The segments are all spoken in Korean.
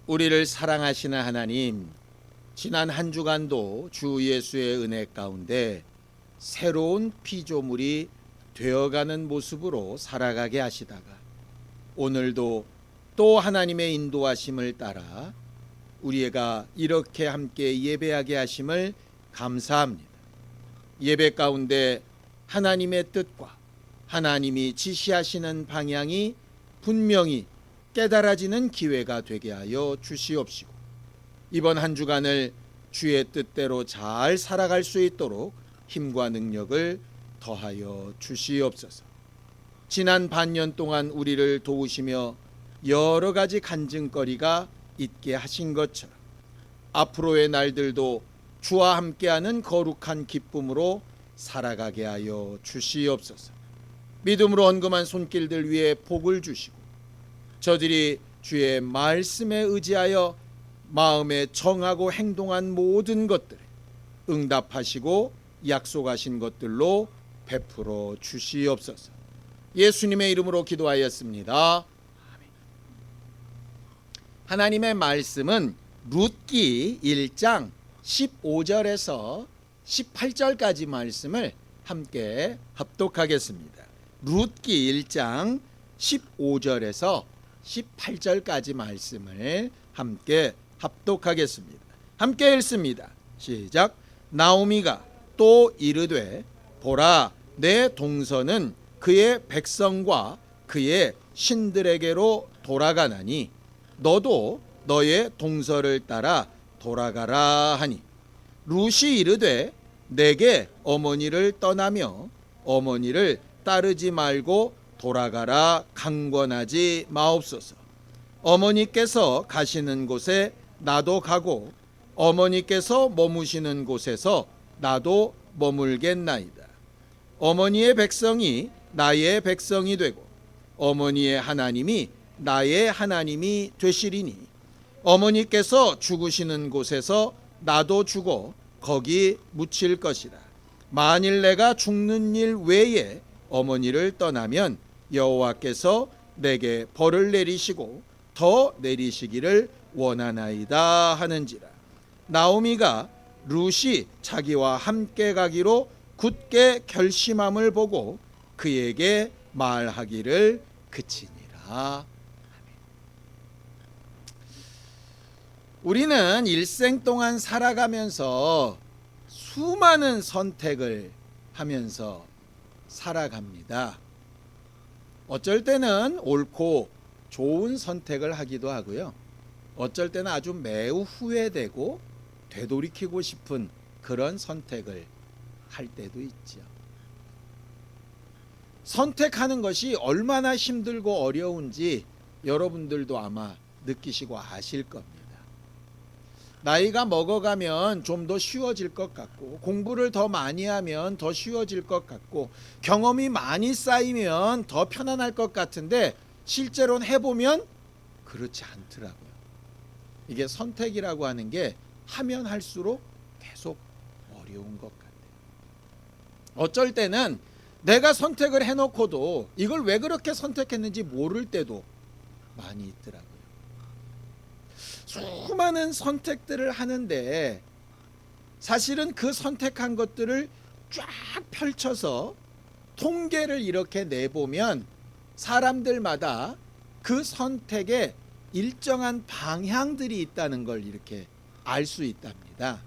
우리를 사랑하시는 하나님, 지난 한 주간도 주 예수의 은혜 가운데 새로운 피조물이 되어가는 모습으로 살아가게 하시다가 오늘도 또 하나님의 인도하심을 따라 우리가 이렇게 함께 예배하게 하심을 감사합니다. 예배 가운데 하나님의 뜻과 하나님이 지시하시는 방향이 분명히 깨달아지는 기회가 되게 하여 주시옵시고, 이번 한 주간을 주의 뜻대로 잘 살아갈 수 있도록 힘과 능력을 더하여 주시옵소서. 지난 반년 동안 우리를 도우시며 여러 가지 간증거리가 있게 하신 것처럼 앞으로의 날들도 주와 함께하는 거룩한 기쁨으로 살아가게 하여 주시옵소서. 믿음으로 언금한 손길들 위에 복을 주시고, 저들이 주의 말씀에 의지하여 마음에 정하고 행동한 모든 것들에 응답하시고 약속하신 것들로 베풀어 주시옵소서. 예수님의 이름으로 기도하였습니다. 하나님의 말씀은 룻기 1장 15절에서 18절까지 말씀을 함께 합독하겠습니다. 룻기 1장 15절에서 18절까지 말씀을 함께 합독하겠습니다. 함께 읽습니다. 시작. 나오미가 또 이르되, 보라, 내 동서는 그의 백성과 그의 신들에게로 돌아가나니 너도 너의 동서를 따라 돌아가라 하니, 룻이 이르되, 내게 어머니를 떠나며 어머니를 따르지 말고 돌아가라 강권하지 마옵소서. 어머니께서 가시는 곳에 나도 가고 어머니께서 머무시는 곳에서 나도 머물겠나이다. 어머니의 백성이 나의 백성이 되고 어머니의 하나님이 나의 하나님이 되시리니, 어머니께서 죽으시는 곳에서 나도 죽어 거기 묻힐 것이라. 만일 내가 죽는 일 외에 어머니를 떠나면 여호와께서 내게 벌을 내리시고 더 내리시기를 원하나이다 하는지라. 나오미가 룻이 자기와 함께 가기로 굳게 결심함을 보고 그에게 말하기를 그치니라. 우리는 일생 동안 살아가면서 수많은 선택을 하면서 살아갑니다. 어쩔 때는 옳고 좋은 선택을 하기도 하고요. 어쩔 때는 아주 매우 후회되고 되돌이키고 싶은 그런 선택을 할 때도 있죠. 선택하는 것이 얼마나 힘들고 어려운지 여러분들도 아마 느끼시고 아실 겁니다. 나이가 먹어가면 좀 더 쉬워질 것 같고, 공부를 더 많이 하면 더 쉬워질 것 같고, 경험이 많이 쌓이면 더 편안할 것 같은데 실제로는 해보면 그렇지 않더라고요. 이게 선택이라고 하는 게 하면 할수록 계속 어려운 것 같아요. 어쩔 때는 내가 선택을 해놓고도 이걸 왜 그렇게 선택했는지 모를 때도 많이 있더라고요. 수많은 선택들을 하는데 사실은 그 선택한 것들을 쫙 펼쳐서 통계를 이렇게 내보면 사람들마다 그 선택에 일정한 방향들이 있다는 걸 이렇게 알 수 있답니다.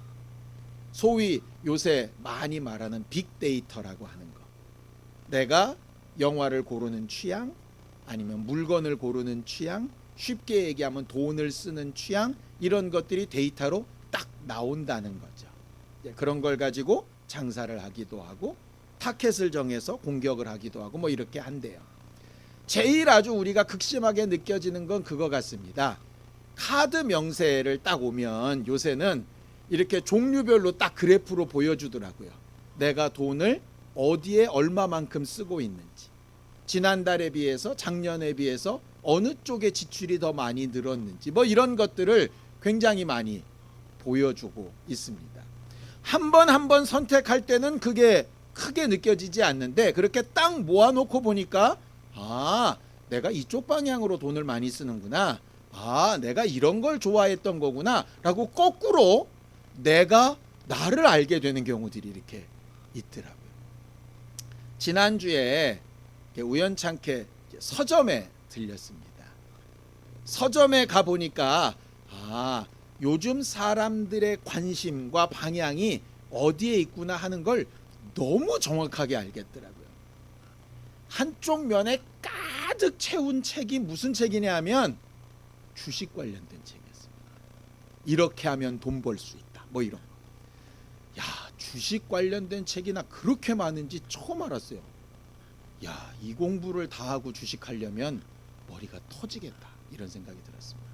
소위 요새 많이 말하는 빅데이터라고 하는 거. 내가 영화를 고르는 취향, 아니면 물건을 고르는 취향, 쉽게 얘기하면 돈을 쓰는 취향, 이런 것들이 데이터로 딱 나온다는 거죠. 그런 걸 가지고 장사를 하기도 하고 타켓을 정해서 공격을 하기도 하고 뭐 이렇게 한대요. 제일 아주 우리가 극심하게 느껴지는 건 그거 같습니다. 카드 명세를 딱 오면 요새는 이렇게 종류별로 딱 그래프로 보여주더라고요. 내가 돈을 어디에 얼마만큼 쓰고 있는지, 지난달에 비해서 작년에 비해서 어느 쪽에 지출이 더 많이 늘었는지, 뭐 이런 것들을 굉장히 많이 보여주고 있습니다. 한 번 한 번 선택할 때는 그게 크게 느껴지지 않는데, 그렇게 딱 모아놓고 보니까 아, 내가 이쪽 방향으로 돈을 많이 쓰는구나, 아, 내가 이런 걸 좋아했던 거구나 라고 거꾸로 내가 나를 알게 되는 경우들이 이렇게 있더라고요. 지난주에 우연찮게 서점에 들렸습니다. 서점에 가보니까 요즘 사람들의 관심과 방향이 어디에 있구나 하는 걸 너무 정확하게 알겠더라고요. 한쪽 면에 가득 채운 책이 무슨 책이냐 하면 주식 관련된 책이었습니다. 이렇게 하면 돈 벌 수 있다, 뭐 이런 거. 야, 주식 관련된 책이나 그렇게 많은지 처음 알았어요. 야, 이 공부를 다 하고 주식하려면 머리가 터지겠다, 이런 생각이 들었습니다.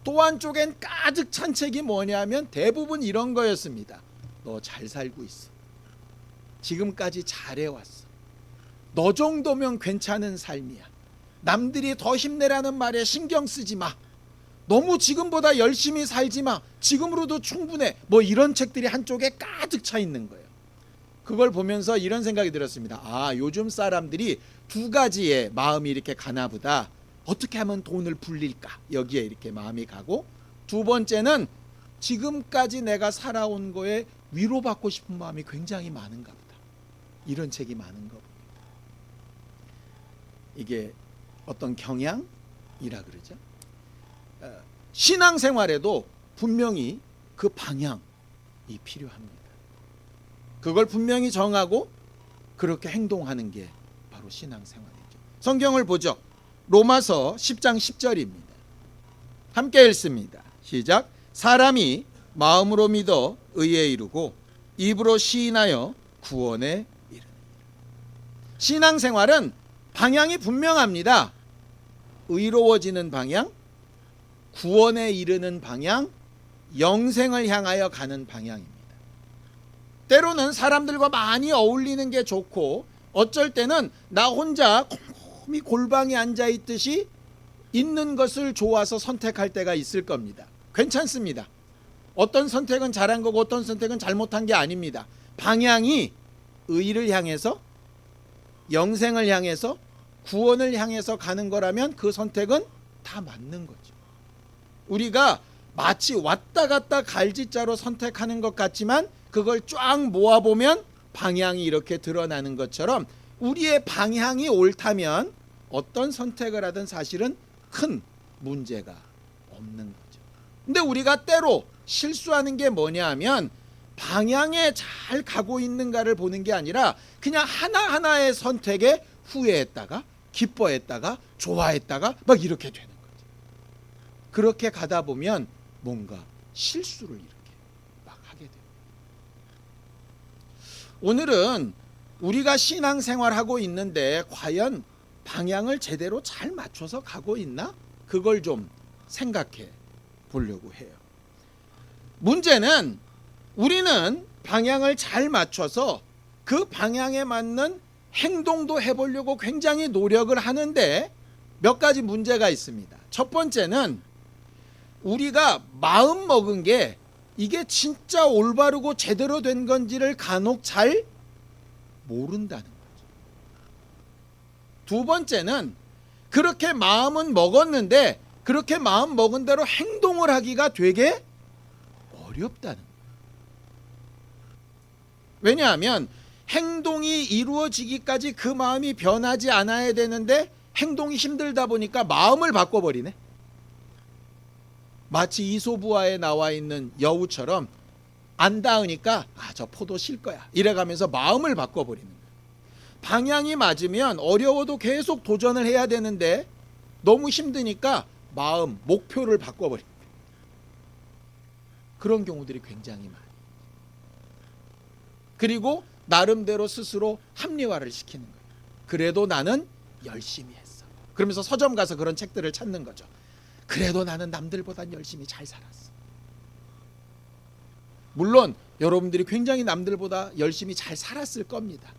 또 한쪽엔 가득 찬 책이 뭐냐면 대부분 이런 거였습니다. 너 잘 살고 있어. 지금까지 잘해왔어. 너 정도면 괜찮은 삶이야. 남들이 더 힘내라는 말에 신경 쓰지 마. 너무 지금보다 열심히 살지 마. 지금으로도 충분해. 뭐 이런 책들이 한쪽에 가득 차 있는 거예요. 그걸 보면서 이런 생각이 들었습니다. 아, 요즘 사람들이 두 가지의 마음이 이렇게 가나 보다. 어떻게 하면 돈을 불릴까? 여기에 이렇게 마음이 가고, 두 번째는 지금까지 내가 살아온 거에 위로받고 싶은 마음이 굉장히 많은가 보다. 이런 책이 많은 거 봅니다. 이게 어떤 경향이라 그러죠. 신앙생활에도 분명히 그 방향이 필요합니다. 그걸 분명히 정하고 그렇게 행동하는 게 바로 신앙생활이죠. 성경을 보죠. 로마서 10장 10절입니다. 함께 읽습니다. 시작. 사람이 마음으로 믿어 의에 이르고 입으로 시인하여 구원에 이르는. 신앙생활은 방향이 분명합니다. 의로워지는 방향, 구원에 이르는 방향, 영생을 향하여 가는 방향입니다. 때로는 사람들과 많이 어울리는 게 좋고, 어쩔 때는 나 혼자 곰곰이 골방에 앉아 있듯이 있는 것을 좋아서 선택할 때가 있을 겁니다. 괜찮습니다. 어떤 선택은 잘한 거고 어떤 선택은 잘못한 게 아닙니다. 방향이 의를 향해서, 영생을 향해서, 구원을 향해서 가는 거라면 그 선택은 다 맞는 거죠. 우리가 마치 왔다 갔다 갈짓자로 선택하는 것 같지만 그걸 쫙 모아보면 방향이 이렇게 드러나는 것처럼, 우리의 방향이 옳다면 어떤 선택을 하든 사실은 큰 문제가 없는 거죠. 근데 우리가 때로 실수하는 게 뭐냐 하면 방향에 잘 가고 있는가를 보는 게 아니라 그냥 하나하나의 선택에 후회했다가 기뻐했다가 좋아했다가 막 이렇게 되는 거죠. 그렇게 가다 보면 뭔가 실수를 이렇게 막 하게 돼요. 오늘은 우리가 신앙생활하고 있는데 과연 방향을 제대로 잘 맞춰서 가고 있나? 그걸 좀 생각해 보려고 해요. 문제는 우리는 방향을 잘 맞춰서 그 방향에 맞는 행동도 해보려고 굉장히 노력을 하는데 몇 가지 문제가 있습니다. 첫 번째는 우리가 마음 먹은 게 이게 진짜 올바르고 제대로 된 건지를 간혹 잘 모른다는 거죠. 두 번째는 그렇게 마음은 먹었는데 그렇게 마음 먹은 대로 행동을 하기가 되게 어렵다는 거예요. 왜냐하면 행동이 이루어지기까지 그 마음이 변하지 않아야 되는데 행동이 힘들다 보니까 마음을 바꿔버리네. 마치 이솝우화에 나와 있는 여우처럼 안 닿으니까 저 포도 실 거야 이래가면서 마음을 바꿔버리는 거예요. 방향이 맞으면 어려워도 계속 도전을 해야 되는데 너무 힘드니까 마음, 목표를 바꿔버립니다. 그런 경우들이 굉장히 많아요. 그리고 나름대로 스스로 합리화를 시키는 거예요. 그래도 나는 열심히 했어. 그러면서 서점 가서 그런 책들을 찾는 거죠. 그래도 나는 남들보단 열심히 잘 살았어. 물론 여러분들이 굉장히 남들보다 열심히 잘 살았을 겁니다.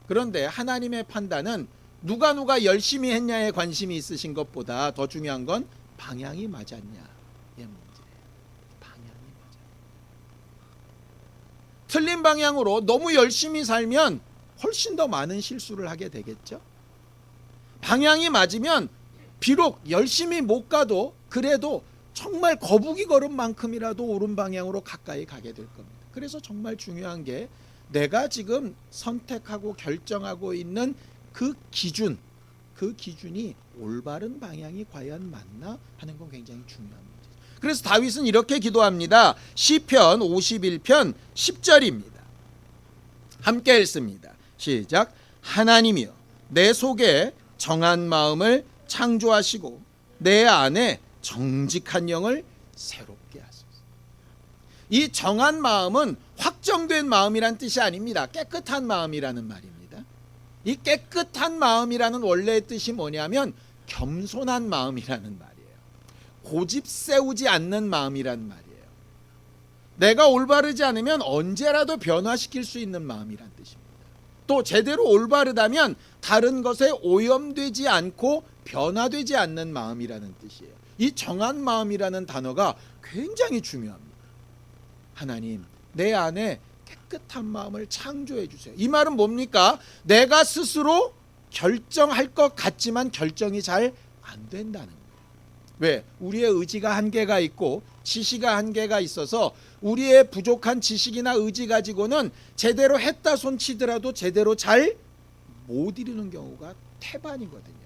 그런데 하나님의 판단은 누가 열심히 했냐에 관심이 있으신 것보다 더 중요한 건 방향이 맞았냐의 문제예요. 방향이 맞아요. 틀린 방향으로 너무 열심히 살면 훨씬 더 많은 실수를 하게 되겠죠. 방향이 맞으면 비록 열심히 못 가도 그래도 정말 거북이 걸음만큼이라도 옳은 방향으로 가까이 가게 될 겁니다. 그래서 정말 중요한 게 내가 지금 선택하고 결정하고 있는 그 기준이 올바른 방향이 과연 맞나 하는 건 굉장히 중요한 문제죠. 그래서 다윗은 이렇게 기도합니다. 시편 51편 10절입니다. 함께 읽습니다. 시작. 하나님이여 내 속에 정한 마음을 창조하시고 내 안에 정직한 영을 새롭게 하소서. 이 정한 마음은 확정된 마음이란 뜻이 아닙니다. 깨끗한 마음이라는 말입니다. 이 깨끗한 마음이라는 원래의 뜻이 뭐냐면 겸손한 마음이라는 말이에요. 고집 세우지 않는 마음이란 말이에요. 내가 올바르지 않으면 언제라도 변화시킬 수 있는 마음이란 뜻입니다. 또 제대로 올바르다면 다른 것에 오염되지 않고 변화되지 않는 마음이라는 뜻이에요. 이 정한 마음이라는 단어가 굉장히 중요합니다. 하나님, 내 안에 깨끗한 마음을 창조해 주세요. 이 말은 뭡니까? 내가 스스로 결정할 것 같지만 결정이 잘 안 된다는 거예요. 왜? 우리의 의지가 한계가 있고 지시가 한계가 있어서 우리의 부족한 지식이나 의지 가지고는 제대로 했다 손치더라도 제대로 잘 못 이루는 경우가 태반이거든요.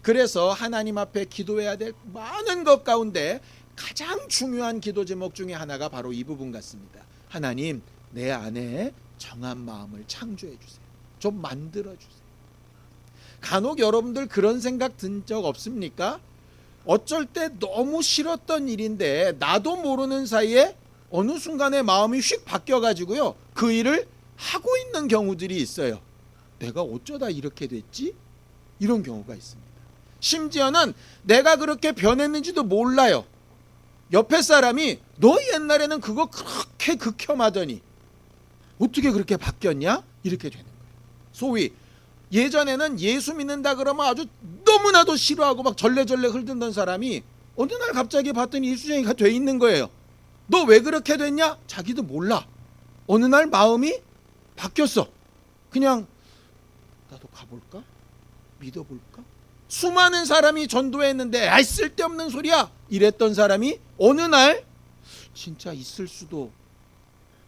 그래서 하나님 앞에 기도해야 될 많은 것 가운데 가장 중요한 기도 제목 중에 하나가 바로 이 부분 같습니다. 하나님, 내 안에 정한 마음을 창조해 주세요. 좀 만들어 주세요. 간혹 여러분들 그런 생각 든 적 없습니까? 어쩔 때 너무 싫었던 일인데 나도 모르는 사이에 어느 순간에 마음이 휙 바뀌어가지고요, 그 일을 하고 있는 경우들이 있어요. 내가 어쩌다 이렇게 됐지? 이런 경우가 있습니다. 심지어는 내가 그렇게 변했는지도 몰라요. 옆에 사람이 너 옛날에는 그거 그렇게 극혐하더니 어떻게 그렇게 바뀌었냐? 이렇게 되는 거예요. 소위 예전에는 예수 믿는다 그러면 아주 너무나도 싫어하고 막 절레절레 흘든던 사람이 어느 날 갑자기 봤더니 예수쟁이가 돼 있는 거예요. 너 왜 그렇게 됐냐? 자기도 몰라. 어느 날 마음이 바뀌었어. 그냥 나도 가볼까? 믿어볼까? 수많은 사람이 전도했는데 아이 쓸데없는 소리야 이랬던 사람이 어느 날 진짜 있을 수도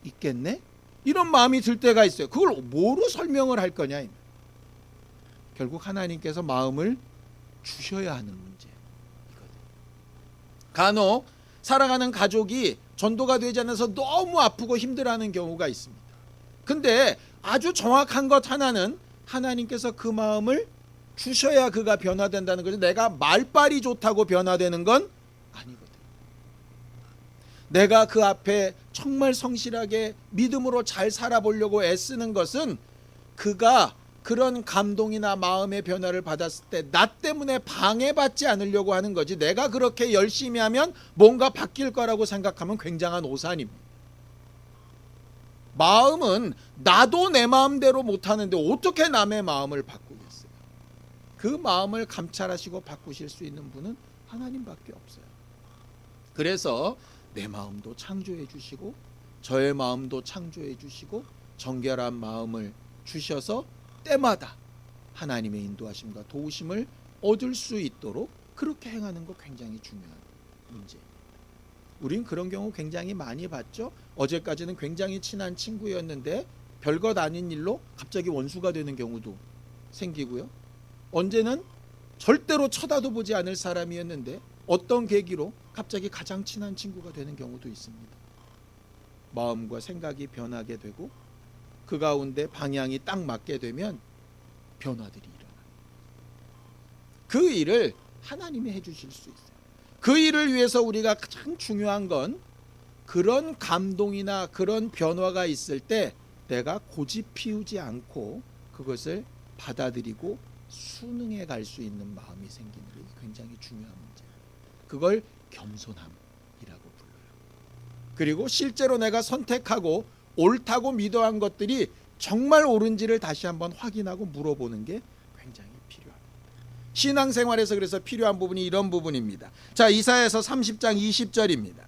있겠네? 이런 마음이 들 때가 있어요. 그걸 뭐로 설명을 할 거냐? 결국 하나님께서 마음을 주셔야 하는 문제이거든요. 간혹 살아가는 가족이 전도가 되지 않아서 너무 아프고 힘들어하는 경우가 있습니다. 근데 아주 정확한 것 하나는 하나님께서 그 마음을 주셔야 그가 변화된다는 거죠. 내가 말빨이 좋다고 변화되는 건 아니거든요. 내가 그 앞에 정말 성실하게 믿음으로 잘 살아보려고 애쓰는 것은 그가 그런 감동이나 마음의 변화를 받았을 때 나 때문에 방해받지 않으려고 하는 거지, 내가 그렇게 열심히 하면 뭔가 바뀔 거라고 생각하면 굉장한 오산입니다. 마음은 나도 내 마음대로 못하는데 어떻게 남의 마음을 바꾸겠어요? 그 마음을 감찰하시고 바꾸실 수 있는 분은 하나님밖에 없어요. 그래서 내 마음도 창조해 주시고 저의 마음도 창조해 주시고 정결한 마음을 주셔서 때마다 하나님의 인도하심과 도우심을 얻을 수 있도록 그렇게 행하는 거 굉장히 중요한 문제입니다. 우린 그런 경우 굉장히 많이 봤죠. 어제까지는 굉장히 친한 친구였는데 별것 아닌 일로 갑자기 원수가 되는 경우도 생기고요. 언제는 절대로 쳐다도 보지 않을 사람이었는데 어떤 계기로 갑자기 가장 친한 친구가 되는 경우도 있습니다. 마음과 생각이 변하게 되고 그 가운데 방향이 딱 맞게 되면 변화들이 일어납니다. 그 일을 하나님이 해주실 수 있어요. 그 일을 위해서 우리가 가장 중요한 건 그런 감동이나 그런 변화가 있을 때 내가 고집 피우지 않고 그것을 받아들이고 순응해 갈 수 있는 마음이 생기는 게 굉장히 중요한 문제예요. 그걸 겸손함이라고 불러요. 그리고 실제로 내가 선택하고 옳다고 믿어한 것들이 정말 옳은지를 다시 한번 확인하고 물어보는 게 굉장히 필요합니다. 신앙생활에서 그래서 필요한 부분이 이런 부분입니다. 자, 이사야서 30장 20절입니다.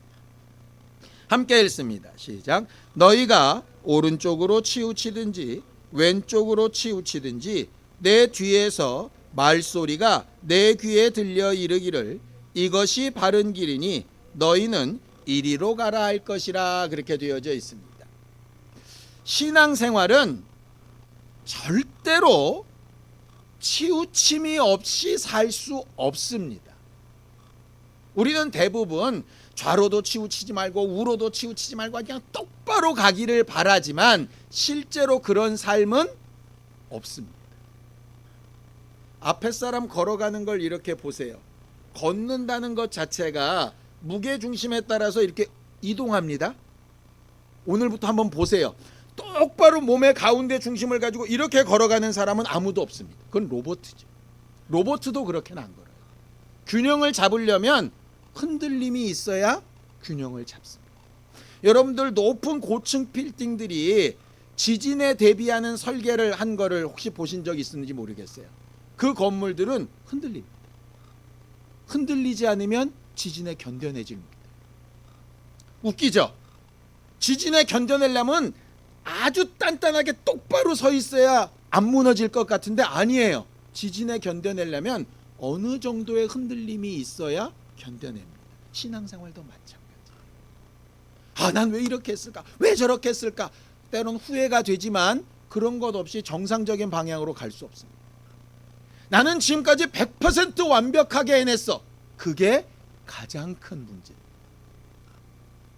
함께 읽습니다. 시작. 너희가 오른쪽으로 치우치든지 왼쪽으로 치우치든지 내 뒤에서 말소리가 내 귀에 들려 이르기를 이것이 바른 길이니 너희는 이리로 가라 할 것이라 그렇게 되어져 있습니다. 신앙생활은 절대로 치우침이 없이 살 수 없습니다. 우리는 대부분 좌로도 치우치지 말고 우로도 치우치지 말고 그냥 똑바로 가기를 바라지만 실제로 그런 삶은 없습니다. 앞에 사람 걸어가는 걸 이렇게 보세요. 걷는다는 것 자체가 무게중심에 따라서 이렇게 이동합니다. 오늘부터 한번 보세요. 똑바로 몸의 가운데 중심을 가지고 이렇게 걸어가는 사람은 아무도 없습니다. 그건 로봇이죠. 로봇도 그렇게는 안 걸어요. 균형을 잡으려면 흔들림이 있어야 균형을 잡습니다. 여러분들 높은 고층 빌딩들이 지진에 대비하는 설계를 한 거를 혹시 보신 적 있는지 모르겠어요. 그 건물들은 흔들립니다. 흔들리지 않으면 지진에 견뎌내집니다. 웃기죠? 지진에 견뎌내려면 아주 단단하게 똑바로 서 있어야 안 무너질 것 같은데 아니에요. 지진에 견뎌내려면 어느 정도의 흔들림이 있어야 견뎌냅니다. 신앙생활도 마찬가지예요. 난 왜 이렇게 했을까? 왜 저렇게 했을까? 때론 후회가 되지만 그런 것 없이 정상적인 방향으로 갈 수 없습니다. 나는 지금까지 100% 완벽하게 해냈어. 그게 가장 큰 문제입니다.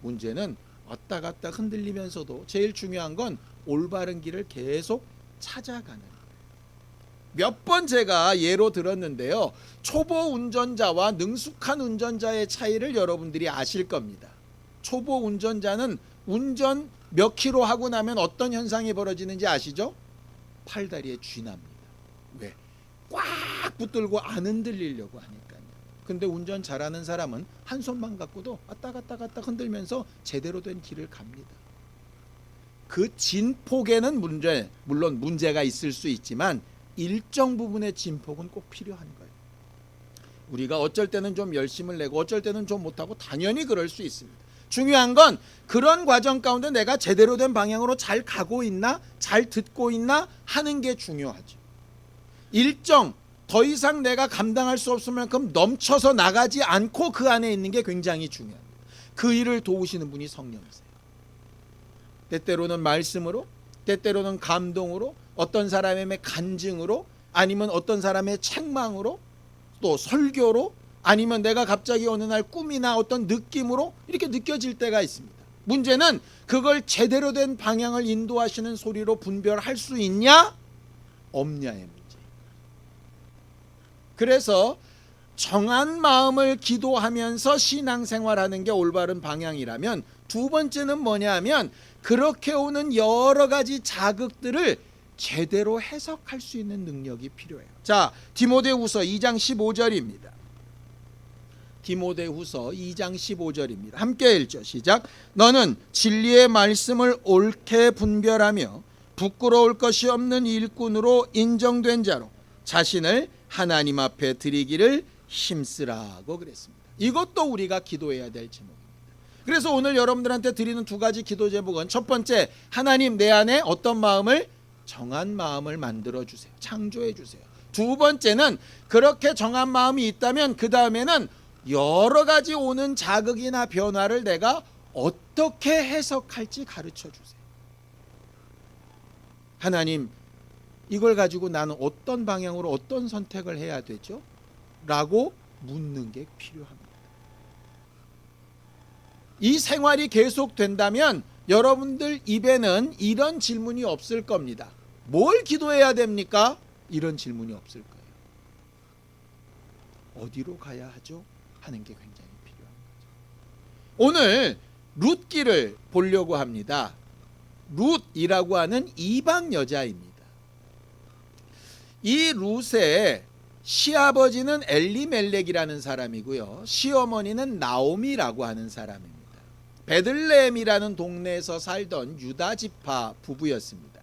문제는 왔다 갔다 흔들리면서도 제일 중요한 건 올바른 길을 계속 찾아가는 거예요. 몇 번 제가 예로 들었는데요. 초보 운전자와 능숙한 운전자의 차이를 여러분들이 아실 겁니다. 초보 운전자는 운전 몇 킬로 하고 나면 어떤 현상이 벌어지는지 아시죠? 팔다리에 쥐납니다. 왜? 꽉 붙들고 안 흔들리려고 하니까요. 근데 운전 잘하는 사람은 한 손만 갖고도 왔다 갔다 흔들면서 제대로 된 길을 갑니다. 그 진폭에는 물론 문제가 있을 수 있지만 일정 부분의 진폭은 꼭 필요한 거예요. 우리가 어쩔 때는 좀 열심을 내고 어쩔 때는 좀 못하고 당연히 그럴 수 있습니다. 중요한 건 그런 과정 가운데 내가 제대로 된 방향으로 잘 가고 있나, 잘 듣고 있나 하는 게 중요하죠. 일정 더 이상 내가 감당할 수 없을 만큼 넘쳐서 나가지 않고 그 안에 있는 게 굉장히 중요합니다. 그 일을 도우시는 분이 성령이세요. 때때로는 말씀으로, 때때로는 감동으로, 어떤 사람의 간증으로, 아니면 어떤 사람의 책망으로, 또 설교로, 아니면 내가 갑자기 어느 날 꿈이나 어떤 느낌으로 이렇게 느껴질 때가 있습니다. 문제는 그걸 제대로 된 방향을 인도하시는 소리로 분별할 수 있냐 없냐의 문제. 그래서 정한 마음을 기도하면서 신앙생활하는 게 올바른 방향이라면, 두 번째는 뭐냐 하면 그렇게 오는 여러 가지 자극들을 제대로 해석할 수 있는 능력이 필요해요. 자, 디모데후서 2장 15절입니다. 디모데후서 2장 15절입니다. 함께 읽죠. 시작. 너는 진리의 말씀을 옳게 분별하며 부끄러울 것이 없는 일꾼으로 인정된 자로 자신을 하나님 앞에 드리기를 힘쓰라고 그랬습니다. 이것도 우리가 기도해야 될 제목입니다. 그래서 오늘 여러분들한테 드리는 두 가지 기도 제목은, 첫 번째, 하나님 내 안에 어떤 마음을, 정한 마음을 만들어 주세요. 창조해 주세요. 두 번째는 그렇게 정한 마음이 있다면 그 다음에는 여러 가지 오는 자극이나 변화를 내가 어떻게 해석할지 가르쳐 주세요. 하나님, 이걸 가지고 나는 어떤 방향으로 어떤 선택을 해야 되죠? 라고 묻는 게 필요합니다. 이 생활이 계속된다면 여러분들 입에는 이런 질문이 없을 겁니다. 뭘 기도해야 됩니까? 이런 질문이 없을 거예요. 어디로 가야 하죠? 하는 게 굉장히 필요한 거죠. 오늘 룻기를 보려고 합니다. 룻이라고 하는 이방 여자입니다. 이 룻의 시아버지는 엘리멜렉이라는 사람이고요, 시어머니는 나오미라고 하는 사람입니다. 베들레헴이라는 동네에서 살던 유다 지파 부부였습니다.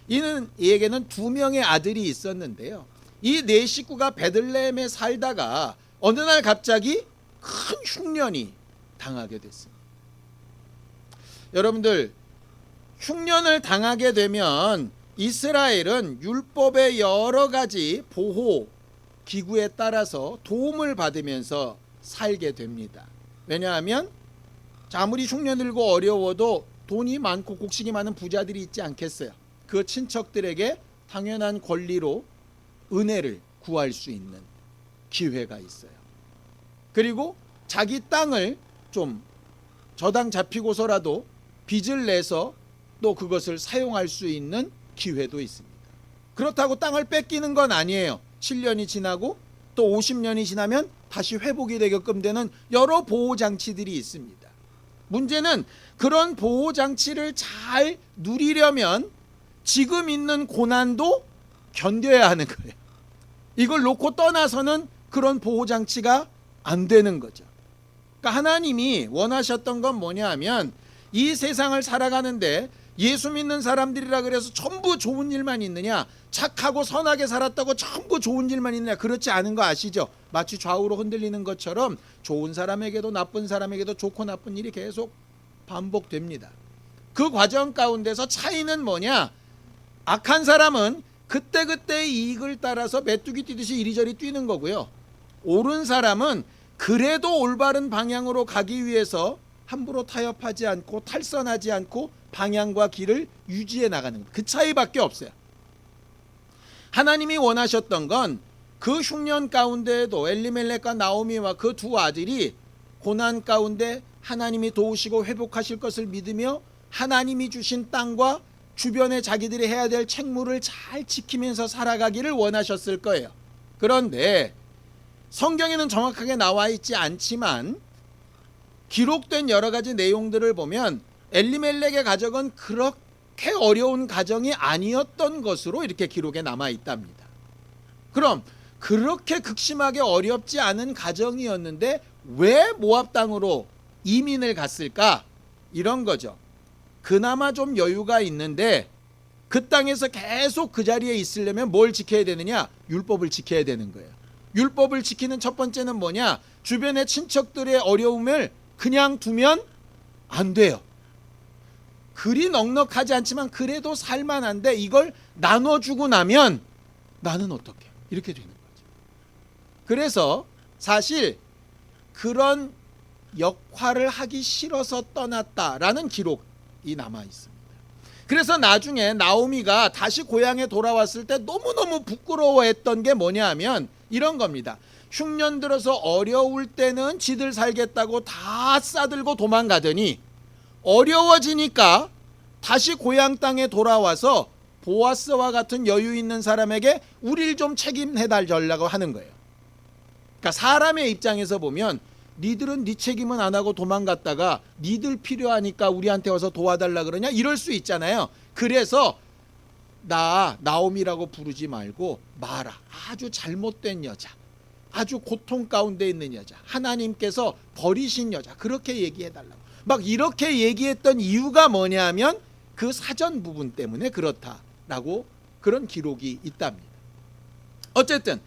이에게는 두 명의 아들이 있었는데요, 이 네 식구가 베들레헴에 살다가 어느 날 갑자기 큰 흉년이 당하게 됐습니다. 여러분들, 흉년을 당하게 되면 이스라엘은 율법의 여러 가지 보호 기구에 따라서 도움을 받으면서 살게 됩니다. 왜냐하면 아무리 흉년 들고 어려워도 돈이 많고 곡식이 많은 부자들이 있지 않겠어요. 그 친척들에게 당연한 권리로 은혜를 구할 수 있는 기회가 있어요. 그리고 자기 땅을 좀 저당 잡히고서라도 빚을 내서 또 그것을 사용할 수 있는 기회도 있습니다. 그렇다고 땅을 뺏기는 건 아니에요. 7년이 지나고 또 50년이 지나면 다시 회복이 되게끔 되는 여러 보호장치들이 있습니다. 문제는 그런 보호장치를 잘 누리려면 지금 있는 고난도 견뎌야 하는 거예요. 이걸 놓고 떠나서는 그런 보호장치가 안 되는 거죠. 그러니까 하나님이 원하셨던 건 뭐냐 하면 이 세상을 살아가는데 예수 믿는 사람들이라 그래서 전부 좋은 일만 있느냐, 착하고 선하게 살았다고 전부 좋은 일만 있느냐, 그렇지 않은 거 아시죠? 마치 좌우로 흔들리는 것처럼 좋은 사람에게도 나쁜 사람에게도 좋고 나쁜 일이 계속 반복됩니다. 그 과정 가운데서 차이는 뭐냐? 악한 사람은 그때그때의 이익을 따라서 메뚜기 뛰듯이 이리저리 뛰는 거고요. 옳은 사람은 그래도 올바른 방향으로 가기 위해서 함부로 타협하지 않고 탈선하지 않고 방향과 길을 유지해 나가는 것. 그 차이밖에 없어요. 하나님이 원하셨던 건 그 흉년 가운데에도 엘리멜렉과 나오미와 그 두 아들이 고난 가운데 하나님이 도우시고 회복하실 것을 믿으며 하나님이 주신 땅과 주변에 자기들이 해야 될 책무를 잘 지키면서 살아가기를 원하셨을 거예요. 그런데 성경에는 정확하게 나와 있지 않지만 기록된 여러 가지 내용들을 보면 엘리멜렉의 가정은 그렇게 어려운 가정이 아니었던 것으로 이렇게 기록에 남아 있답니다. 그럼 그렇게 극심하게 어렵지 않은 가정이었는데 왜 모압 땅으로 이민을 갔을까? 이런 거죠. 그나마 좀 여유가 있는데 그 땅에서 계속 그 자리에 있으려면 뭘 지켜야 되느냐? 율법을 지켜야 되는 거예요. 율법을 지키는 첫 번째는 뭐냐? 주변의 친척들의 어려움을 그냥 두면 안 돼요. 그리 넉넉하지 않지만 그래도 살만한데 이걸 나눠주고 나면 나는 어떻게? 이렇게 되는 거죠. 그래서 사실 그런 역할을 하기 싫어서 떠났다라는 기록이 남아 있습니다. 그래서 나중에 나오미가 다시 고향에 돌아왔을 때 너무너무 부끄러워했던 게 뭐냐 하면 이런 겁니다. 흉년 들어서 어려울 때는 지들 살겠다고 다 싸들고 도망가더니 어려워지니까 다시 고향 땅에 돌아와서 보아스와 같은 여유 있는 사람에게 우리를 좀 책임해 달라고 하는 거예요. 그러니까 사람의 입장에서 보면 니들은 니 책임은 안 하고 도망갔다가 니들 필요하니까 우리한테 와서 도와달라 그러냐 이럴 수 있잖아요. 그래서 나오미라고 부르지 말고 마라, 아주 잘못된 여자, 아주 고통 가운데 있는 여자, 하나님께서 버리신 여자, 그렇게 얘기해달라고 막 이렇게 얘기했던 이유가 뭐냐 하면 그 사전 부분 때문에 그렇다라고 그런 기록이 있답니다. 어쨌든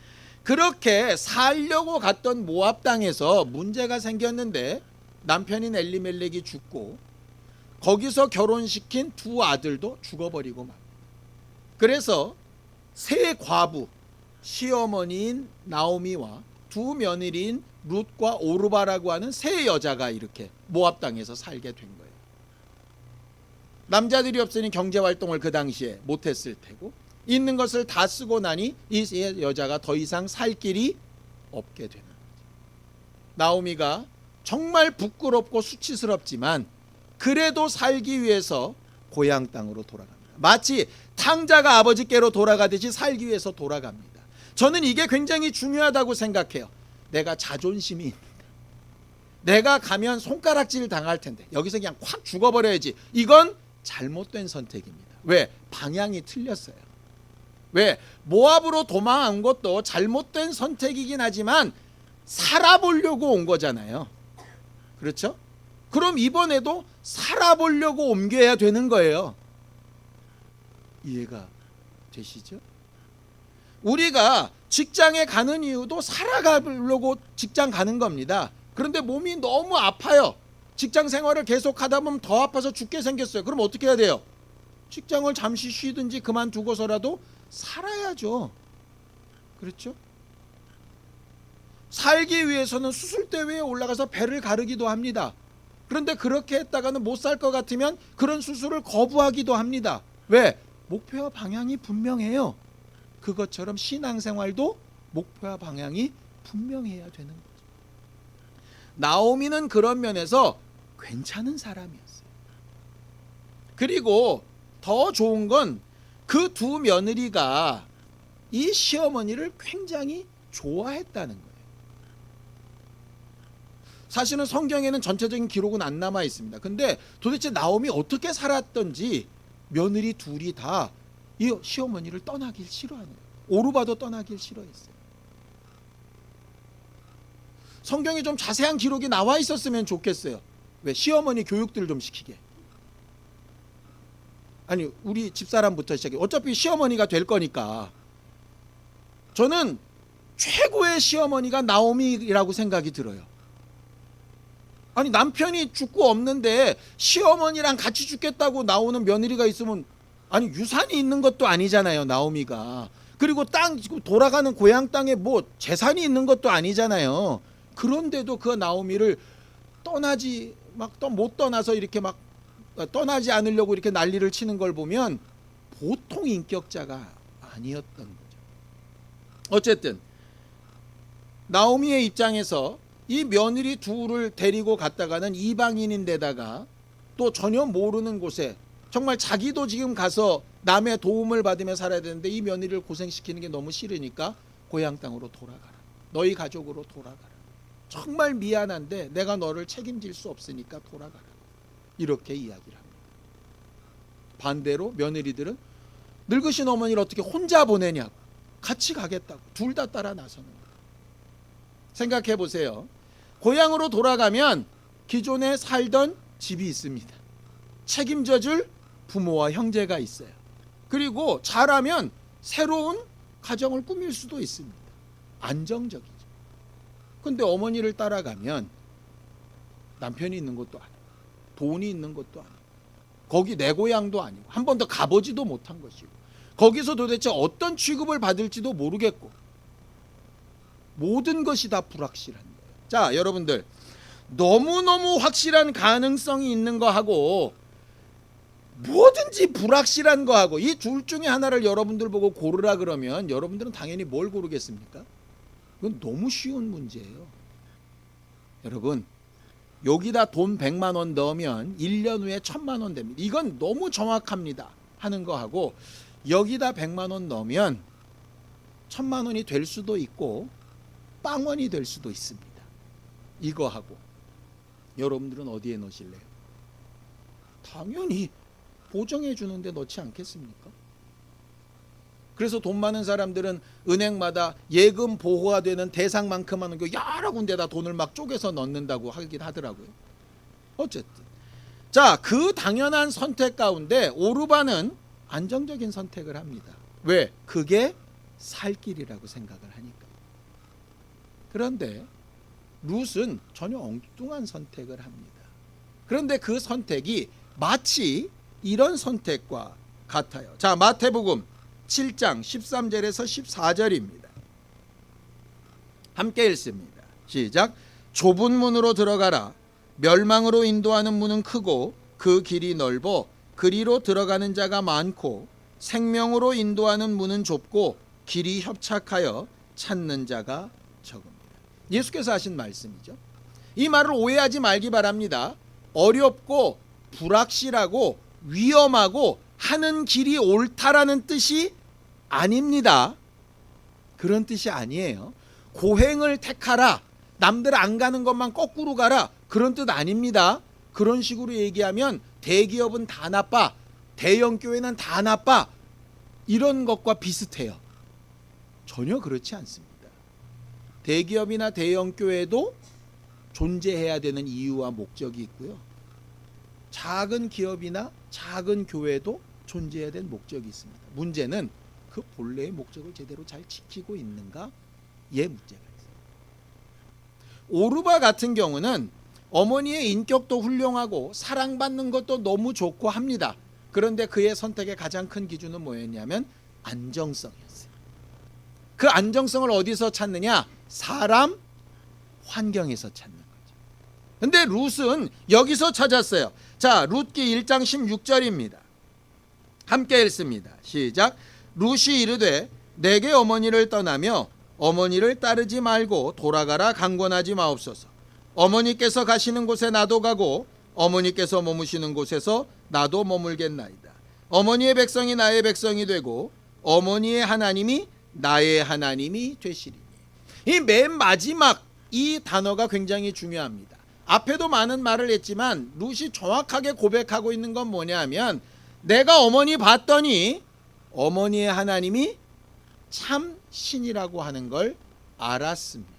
그렇게 살려고 갔던 모압 땅에서 문제가 생겼는데 남편인 엘리멜렉이 죽고 거기서 결혼시킨 두 아들도 죽어버리고 막. 그래서 세 과부, 시어머니인 나오미와 두 며느리인 룻과 오르바라고 하는 세 여자가 이렇게 모압 땅에서 살게 된 거예요. 남자들이 없으니 경제활동을 그 당시에 못했을 테고 있는 것을 다 쓰고 나니 이 여자가 더 이상 살 길이 없게 되는 거죠. 나오미가 정말 부끄럽고 수치스럽지만 그래도 살기 위해서 고향 땅으로 돌아갑니다. 마치 탕자가 아버지께로 돌아가듯이 살기 위해서 돌아갑니다. 저는 이게 굉장히 중요하다고 생각해요. 내가 자존심이 있는데 내가 가면 손가락질 당할 텐데 여기서 그냥 확 죽어버려야지. 이건 잘못된 선택입니다. 왜? 방향이 틀렸어요. 왜? 모압으로 도망한 것도 잘못된 선택이긴 하지만 살아보려고 온 거잖아요. 그렇죠? 그럼 이번에도 살아보려고 옮겨야 되는 거예요. 이해가 되시죠? 우리가 직장에 가는 이유도 살아가려고 직장 가는 겁니다. 그런데 몸이 너무 아파요. 직장 생활을 계속 하다 보면 더 아파서 죽게 생겼어요. 그럼 어떻게 해야 돼요? 직장을 잠시 쉬든지 그만두고서라도 살아야죠. 그렇죠? 살기 위해서는 수술대 위에 올라가서 배를 가르기도 합니다. 그런데 그렇게 했다가는 못 살 것 같으면 그런 수술을 거부하기도 합니다. 왜? 목표와 방향이 분명해요. 그것처럼 신앙생활도 목표와 방향이 분명해야 되는 거죠. 나오미는 그런 면에서 괜찮은 사람이었어요. 그리고 더 좋은 건 그 두 며느리가 이 시어머니를 굉장히 좋아했다는 거예요. 사실은 성경에는 전체적인 기록은 안 남아 있습니다. 근데 도대체 나오미 어떻게 살았던지 며느리 둘이 다 이 시어머니를 떠나길 싫어하는 거예요. 오르바도 떠나길 싫어했어요. 성경에 좀 자세한 기록이 나와 있었으면 좋겠어요. 왜? 시어머니 교육들 좀 시키게. 아니, 우리 집사람부터 시작해. 어차피 시어머니가 될 거니까. 저는 최고의 시어머니가 나오미라고 생각이 들어요. 아니, 남편이 죽고 없는데 시어머니랑 같이 죽겠다고 나오는 며느리가 있으면, 아니, 유산이 있는 것도 아니잖아요, 나오미가. 그리고 땅 돌아가는 고향 땅에 뭐 재산이 있는 것도 아니잖아요. 그런데도 그 나오미를 떠나지 못 떠나서 이렇게 막 떠나지 않으려고 이렇게 난리를 치는 걸 보면 보통 인격자가 아니었던 거죠. 어쨌든 나오미의 입장에서 이 며느리 둘을 데리고 갔다가는 이방인인데다가 또 전혀 모르는 곳에, 정말 자기도 지금 가서 남의 도움을 받으며 살아야 되는데 이 며느리를 고생시키는 게 너무 싫으니까 고향 땅으로 돌아가라. 너희 가족으로 돌아가라. 정말 미안한데 내가 너를 책임질 수 없으니까 돌아가라. 이렇게 이야기를 합니다. 반대로 며느리들은 늙으신 어머니를 어떻게 혼자 보내냐고, 같이 가겠다고 둘 다 따라 나서는 거예요. 생각해 보세요. 고향으로 돌아가면 기존에 살던 집이 있습니다. 책임져 줄 부모와 형제가 있어요. 그리고 잘하면 새로운 가정을 꾸밀 수도 있습니다. 안정적이죠. 근데 어머니를 따라가면 남편이 있는 것도 아니고 돈이 있는 것도 아니고 거기 내 고향도 아니고 한 번도 가보지도 못한 것이고 거기서 도대체 어떤 취급을 받을지도 모르겠고 모든 것이 다 불확실한 거예요. 자, 여러분들, 너무너무 확실한 가능성이 있는 거하고 뭐든지 불확실한 거하고 이 둘 중에 하나를 여러분들 보고 고르라 그러면 여러분들은 당연히 뭘 고르겠습니까? 이건 너무 쉬운 문제예요. 여러분, 여기다 돈 100만 원 넣으면 1년 후에 1000만 원 됩니다. 이건 너무 정확합니다 하는 거하고 여기다 100만 원 넣으면 1000만 원이 될 수도 있고 빵원이 될 수도 있습니다. 이거하고 여러분들은 어디에 넣으실래요? 당연히 보정해 주는데 넣지 않겠습니까? 그래서 돈 많은 사람들은 은행마다 예금 보호가 되는 대상만큼 하는 거 여러 군데다 돈을 막 쪼개서 넣는다고 하긴 하더라고요. 어쨌든 자, 그 당연한 선택 가운데 오르바는 안정적인 선택을 합니다. 왜? 그게 살 길이라고 생각을 하니까. 그런데 룻은 전혀 엉뚱한 선택을 합니다. 그런데 그 선택이 마치 이런 선택과 같아요. 자, 마태복음 7장 13절에서 14절입니다. 함께 읽습니다. 시작. 좁은 문으로 들어가라. 멸망으로 인도하는 문은 크고 그 길이 넓어 그리로 들어가는 자가 많고 생명으로 인도하는 문은 좁고 길이 협착하여 찾는 자가 적습니다. 예수께서 하신 말씀이죠. 이 말을 오해하지 말기 바랍니다. 어렵고 불확실하고 위험하고 하는 길이 옳다라는 뜻이 아닙니다. 그런 뜻이 아니에요. 고행을 택하라. 남들 안 가는 것만 거꾸로 가라. 그런 뜻 아닙니다. 그런 식으로 얘기하면 대기업은 다 나빠. 대형 교회는 다 나빠. 이런 것과 비슷해요. 전혀 그렇지 않습니다. 대기업이나 대형 교회도 존재해야 되는 이유와 목적이 있고요. 작은 기업이나 작은 교회도 존재해야 되는 목적이 있습니다. 문제는 그 본래의 목적을 제대로 잘 지키고 있는가에 문제가 있어요. 오르바 같은 경우는 어머니의 인격도 훌륭하고 사랑받는 것도 너무 좋고 합니다. 그런데 그의 선택의 가장 큰 기준은 뭐였냐면 안정성이었어요. 그 안정성을 어디서 찾느냐? 사람, 환경에서 찾는 거죠. 근데 룻은 여기서 찾았어요. 자, 룻기 1장 16절입니다. 함께 읽습니다. 시작. 룻이 이르되 내게 어머니를 떠나며 어머니를 따르지 말고 돌아가라 강권하지 마옵소서. 어머니께서 가시는 곳에 나도 가고 어머니께서 머무시는 곳에서 나도 머물겠나이다. 어머니의 백성이 나의 백성이 되고 어머니의 하나님이 나의 하나님이 되시리니. 이 맨 마지막 이 단어가 굉장히 중요합니다. 앞에도 많은 말을 했지만 룻이 정확하게 고백하고 있는 건 뭐냐면 내가 어머니 봤더니 어머니의 하나님이 참 신이라고 하는 걸 알았습니다.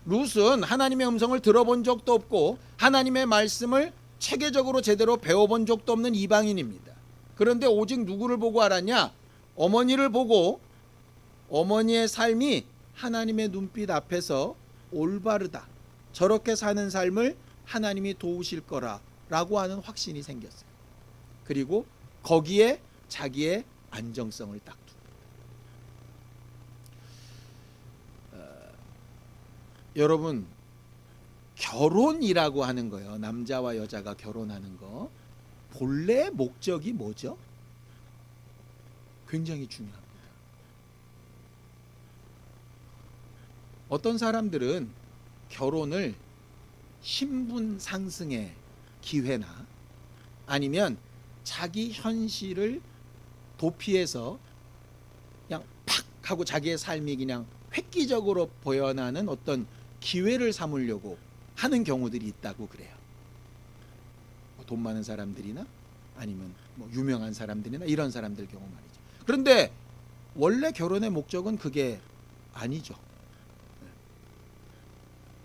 룻은 하나님의 음성을 들어본 적도 없고 하나님의 말씀을 체계적으로 제대로 배워본 적도 없는 이방인입니다. 그런데 오직 누구를 보고 알았냐? 어머니를 보고 어머니의 삶이 하나님의 눈빛 앞에서 올바르다, 저렇게 사는 삶을 하나님이 도우실 거라라고 하는 확신이 생겼어요. 그리고 거기에 자기의 안정성을 딱 두고. 여러분, 결혼이라고 하는 거요, 남자와 여자가 결혼하는 거, 본래 목적이 뭐죠? 굉장히 중요합니다. 어떤 사람들은 결혼을 신분 상승의 기회나 아니면 자기 현실을 도피해서 그냥 팍 하고 자기의 삶이 그냥 획기적으로 보여나는 어떤 기회를 삼으려고 하는 경우들이 있다고 그래요. 돈 많은 사람들이나 아니면 유명한 사람들이나 이런 사람들 경우 말이죠. 그런데 원래 결혼의 목적은 그게 아니죠.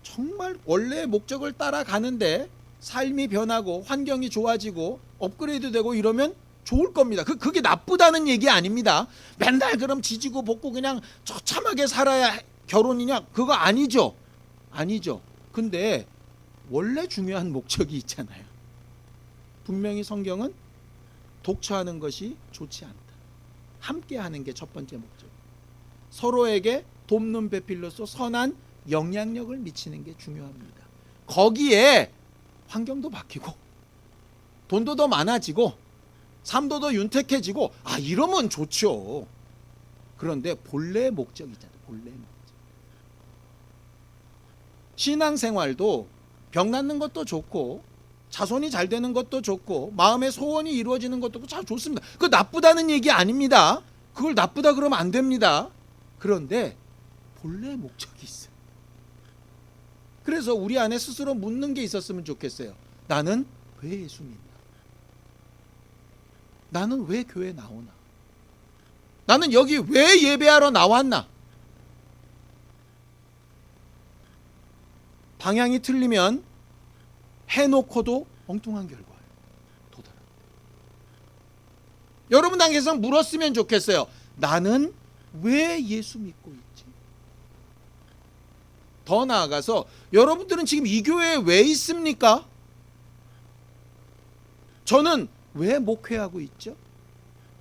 정말 원래의 목적을 따라가는데 삶이 변하고 환경이 좋아지고 업그레이드 되고 이러면 좋을 겁니다. 그게 나쁘다는 얘기 아닙니다. 맨날 그럼 지지고 볶고 그냥 처참하게 살아야 결혼이냐? 그거 아니죠. 아니죠. 근데 원래 중요한 목적이 있잖아요. 분명히 성경은 독처하는 것이 좋지 않다. 함께 하는 게 첫 번째 목적. 서로에게 돕는 배필로서 선한 영향력을 미치는 게 중요합니다. 거기에 환경도 바뀌고 돈도 더 많아지고 삶도 더 윤택해지고 이러면 좋죠. 그런데 본래의 목적이잖아요. 본래의 목적. 신앙생활도 병 낫는 것도 좋고 자손이 잘 되는 것도 좋고 마음의 소원이 이루어지는 것도 참 좋습니다. 그거 나쁘다는 얘기 아닙니다. 그걸 나쁘다 그러면 안 됩니다. 그런데 본래의 목적이 있어요. 그래서 우리 안에 스스로 묻는 게 있었으면 좋겠어요. 나는 왜 예수 믿나? 나는 왜 교회 나오나? 나는 여기 왜 예배하러 나왔나? 방향이 틀리면 해놓고도 엉뚱한 결과예요. 도달합니다. 여러분 당에서 물었으면 좋겠어요. 나는 왜 예수 믿고 있지? 더 나아가서 여러분들은 지금 이 교회에 왜 있습니까? 저는 왜 목회하고 있죠?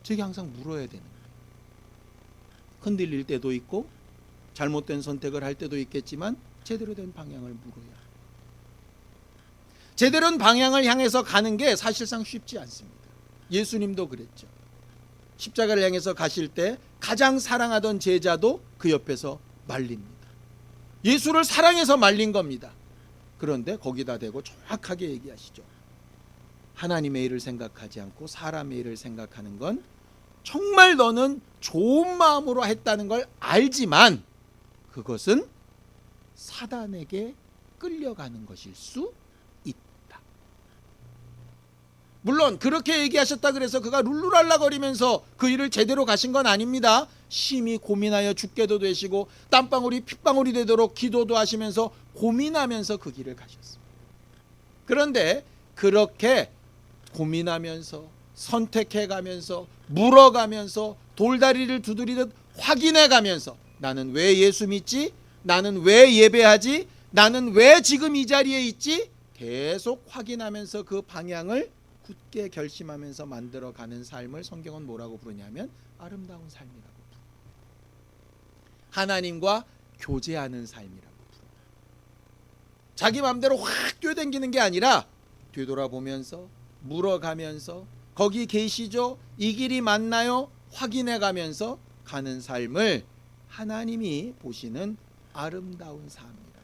저게 항상 물어야 되는 거예요. 흔들릴 때도 있고 잘못된 선택을 할 때도 있겠지만 제대로 된 방향을 물어야 해요. 제대로 된 방향을 향해서 가는 게 사실상 쉽지 않습니다. 예수님도 그랬죠. 십자가를 향해서 가실 때 가장 사랑하던 제자도 그 옆에서 말립니다. 예수를 사랑해서 말린 겁니다. 그런데 거기다 대고 정확하게 얘기하시죠. 하나님의 일을 생각하지 않고 사람의 일을 생각하는 건 정말 너는 좋은 마음으로 했다는 걸 알지만 그것은 사단에게 끌려가는 것일 수 있다. 물론 그렇게 얘기하셨다 그래서 그가 룰루랄라 거리면서 그 일을 제대로 가신 건 아닙니다. 심히 고민하여 죽게도 되시고 땀방울이 핏방울이 되도록 기도도 하시면서 고민하면서 그 길을 가셨습니다. 그런데 그렇게 고민하면서 선택해가면서 물어가면서 돌다리를 두드리듯 확인해가면서 나는 왜 예수 믿지? 나는 왜 예배하지? 나는 왜 지금 이 자리에 있지? 계속 확인하면서 그 방향을 굳게 결심하면서 만들어가는 삶을 성경은 뭐라고 부르냐면 아름다운 삶이라고 부릅니다. 하나님과 교제하는 삶이라고 부릅니다. 자기 마음대로 확 뛰어댕기는 게 아니라 뒤돌아보면서 물어가면서 거기 계시죠? 이 길이 맞나요? 확인해 가면서 가는 삶을 하나님이 보시는 아름다운 삶이다.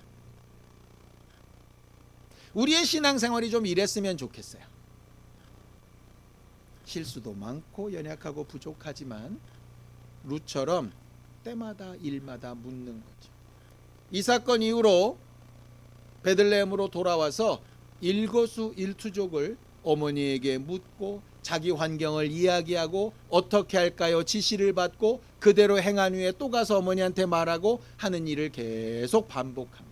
우리의 신앙생활이 좀 이랬으면 좋겠어요. 실수도 많고 연약하고 부족하지만 룻처럼 때마다 일마다 묻는 거죠. 이 사건 이후로 베들레헴으로 돌아와서 일거수일투족을 어머니에게 묻고 자기 환경을 이야기하고 어떻게 할까요? 지시를 받고 그대로 행한 후에 또 가서 어머니한테 말하고 하는 일을 계속 반복합니다.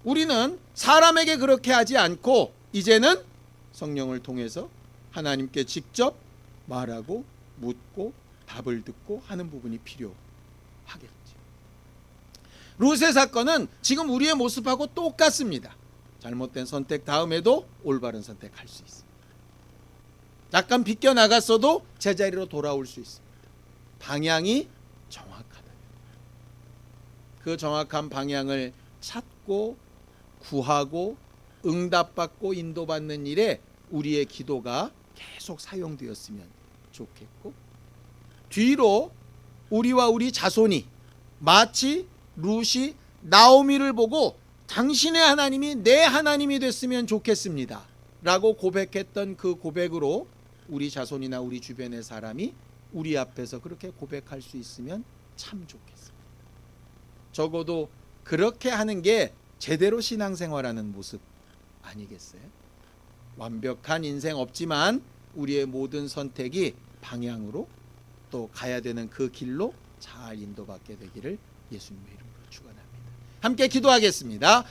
우리는 사람에게 그렇게 하지 않고 이제는 성령을 통해서 하나님께 직접 말하고 묻고 답을 듣고 하는 부분이 필요하겠죠. 룻의 사건은 지금 우리의 모습하고 똑같습니다. 잘못된 선택 다음에도 올바른 선택할 수 있습니다. 약간 비껴나갔어도 제자리로 돌아올 수 있습니다. 방향이 정확하다. 그 정확한 방향을 찾고 구하고 응답받고 인도받는 일에 우리의 기도가 계속 사용되었으면 좋겠고, 뒤로 우리와 우리 자손이 마치 룻이 나오미를 보고 당신의 하나님이 내 하나님이 됐으면 좋겠습니다 라고 고백했던 그 고백으로 우리 자손이나 우리 주변의 사람이 우리 앞에서 그렇게 고백할 수 있으면 참 좋겠습니다. 적어도 그렇게 하는 게 제대로 신앙생활하는 모습 아니겠어요? 완벽한 인생 없지만 우리의 모든 선택이 방향으로 또 가야 되는 그 길로 잘 인도받게 되기를 예수님의 이름으로 축원합니다. 함께 기도하겠습니다.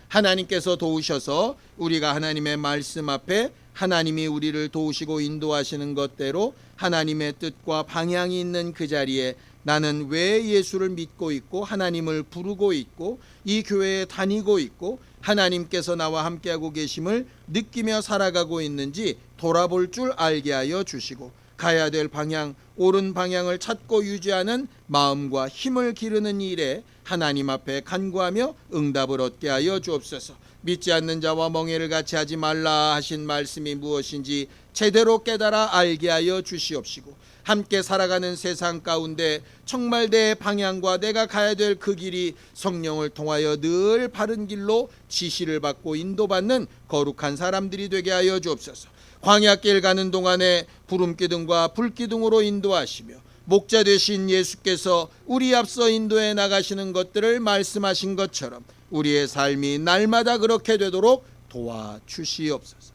하나님께서 도우셔서 우리가 하나님의 말씀 앞에 하나님이 우리를 도우시고 인도하시는 것대로 하나님의 뜻과 방향이 있는 그 자리에 나는 왜 예수를 믿고 있고 하나님을 부르고 있고 이 교회에 다니고 있고 하나님께서 나와 함께하고 계심을 느끼며 살아가고 있는지 돌아볼 줄 알게 하여 주시고 가야 될 방향, 옳은 방향을 찾고 유지하는 마음과 힘을 기르는 일에 하나님 앞에 간구하며 응답을 얻게 하여 주옵소서. 믿지 않는 자와 멍에를 같이 하지 말라 하신 말씀이 무엇인지 제대로 깨달아 알게 하여 주시옵시고 함께 살아가는 세상 가운데 정말 내 방향과 내가 가야 될 그 길이 성령을 통하여 늘 바른 길로 지시를 받고 인도받는 거룩한 사람들이 되게 하여 주옵소서. 광야길 가는 동안에 부름기둥과 불기둥으로 인도하시며 목자 되신 예수께서 우리 앞서 인도해 나가시는 것들을 말씀하신 것처럼 우리의 삶이 날마다 그렇게 되도록 도와주시옵소서.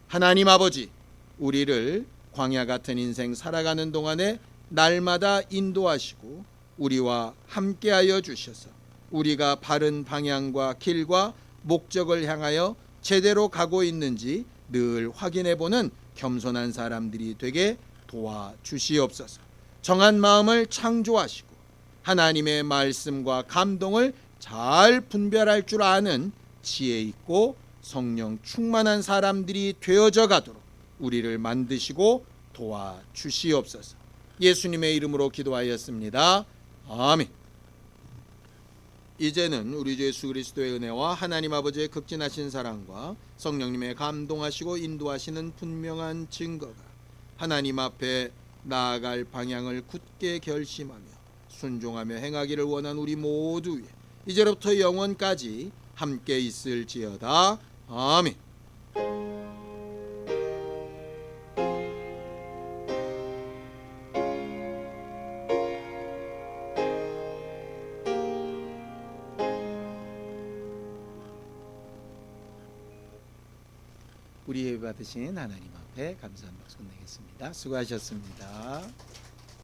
하나님 아버지, 우리를 광야 같은 인생 살아가는 동안에 날마다 인도하시고 우리와 함께하여 주셔서 우리가 바른 방향과 길과 목적을 향하여 제대로 가고 있는지 늘 확인해보는 겸손한 사람들이 되게 도와주시옵소서. 정한 마음을 창조하시고 하나님의 말씀과 감동을 잘 분별할 줄 아는 지혜 있고 성령 충만한 사람들이 되어져 가도록 우리를 만드시고 도와주시옵소서. 예수님의 이름으로 기도하였습니다. 아멘. 이제는 우리 주 예수 그리스도의 은혜와 하나님 아버지의 극진하신 사랑과 성령님의 감동하시고 인도하시는 분명한 증거가 하나님 앞에 나아갈 방향을 굳게 결심하며 순종하며 행하기를 원한 우리 모두 위에 이제로부터 영원까지 함께 있을지어다. 아멘. 우리 예배 받으신 하나님 앞에 감사한 박수 내겠습니다. 수고하셨습니다.